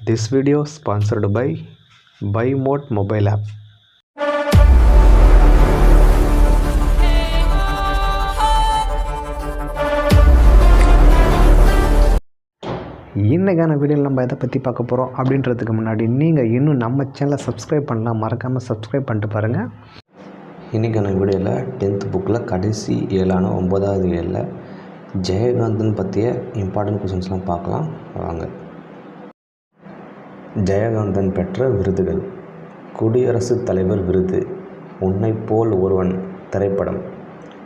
This video sponsored by BuyMode mobile app. இன்றைக்கான வீடியோவில் நம்ம எதை பற்றி பார்க்க போகிறோம் அப்படின்றதுக்கு முன்னாடி நீங்கள் இன்னும் நம்ம சேனலை சப்ஸ்கிரைப் பண்ணலாம், மறக்காமல் சப்ஸ்கிரைப் பண்ணிட்டு பாருங்கள். இன்றைக்கான வீடியோவில் 10th புக்கில் கடைசி 9வது இயலில் ஜெயகாந்தன் பற்றிய இம்பார்ட்டன்ட் கொஷின்ஸ்லாம் பார்க்கலாம் வாங்க. ஜெயகாந்தன் பெற்ற விருதுகள்: குடியரசுத் தலைவர் விருது, உன்னை போல் ஒருவன் திரைப்படம்,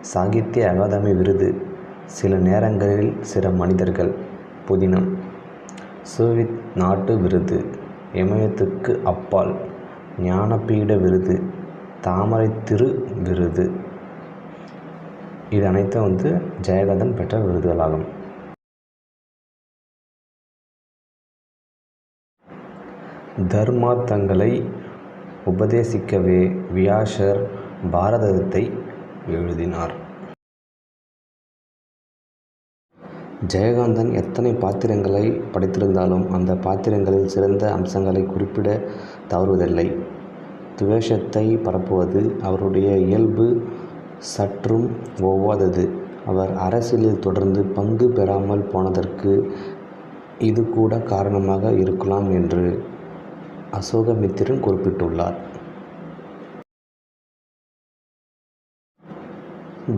சாகித்ய அகாதமி விருது, சில நேரங்களில் சில மனிதர்கள், புதினம், சோவியத் நாட்டு விருது, இமயத்துக்கு அப்பால், ஞானபீட விருது, தாமரை திரு விருது. இது அனைத்தும் ஜெயகாந்தன் பெற்ற விருதுகளாகும். தர்மார்த்தங்களை உபதேசிக்கவே வியாசர் பாரதத்தை எழுதினார். ஜெயகாந்தன் எத்தனை பாத்திரங்களை படைத்திருந்தாலும் அந்த பாத்திரங்களில் சிறந்த அம்சங்களை குறிப்பிட தவறுவதில்லை. துவேஷத்தை பரப்புவது அவருடைய இயல்பு சற்றும் ஒவ்வாதது. அவர் அரசியலில் தொடர்ந்து பங்கு பெறாமல் போனதற்கு இது கூட காரணமாக இருக்கலாம் என்று அசோகமித்திரன் குறிப்பிட்டுள்ளார்.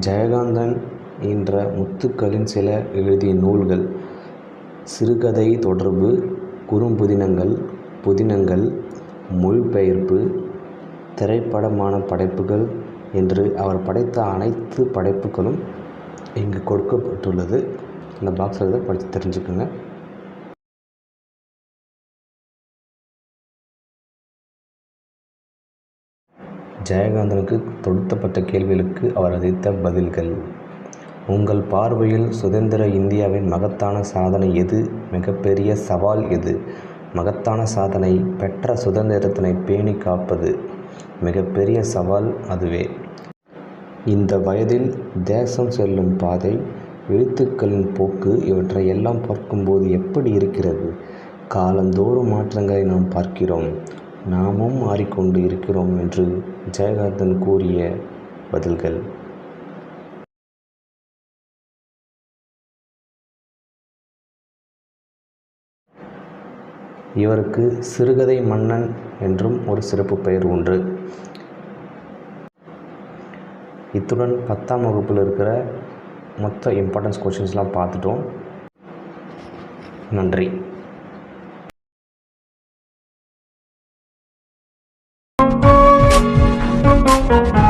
ஜெயகாந்தன் என்ற முத்துக்களின் சில எழுதிய நூல்கள்: சிறுகதை தொடர்பு, குறும்புதினங்கள், புதினங்கள், மொழிபெயர்ப்பு, திரைப்படமான படைப்புகள் என்று அவர் படைத்த அனைத்து படைப்புகளும் இங்கு கொடுக்கப்பட்டுள்ளது. இந்த பாக்ஸில் படித்து தெரிஞ்சுக்கோங்க. ஜெயகாந்தனுக்கு தொடுத்தப்பட்ட கேள்விகளுக்கு அவர் அளித்த பதில்கள்: உங்கள் பார்வையில் சுதந்திர இந்தியாவின் மகத்தான சாதனை எது? மிகப்பெரிய சவால் எது? மகத்தான சாதனை பெற்ற சுதந்திரத்தினை பேணி காப்பது. மிகப்பெரிய சவால் அதுவே. இந்த வயதில் தேசம் செல்லும் பாதை, எழுத்துக்களின் போக்கு, இவற்றை எல்லாம் பார்க்கும்போது எப்படி இருக்கிறது? காலந்தோறும் மாற்றங்களை நாம் பார்க்கிறோம், நாமும் மாறிக்கொண்டு இருக்கிறோம் என்று ஜெயகாந்தன் கூறிய பதில்கள். இவருக்கு சிறுகதை மன்னன் என்றும் ஒரு சிறப்பு பெயர் உண்டு. இத்துடன் 10ஆம் வகுப்பில் இருக்கிற மொத்த இம்பார்ட்டன்ஸ் கொஷின்ஸ்லாம் பார்த்துட்டோம். நன்றி. Thank you.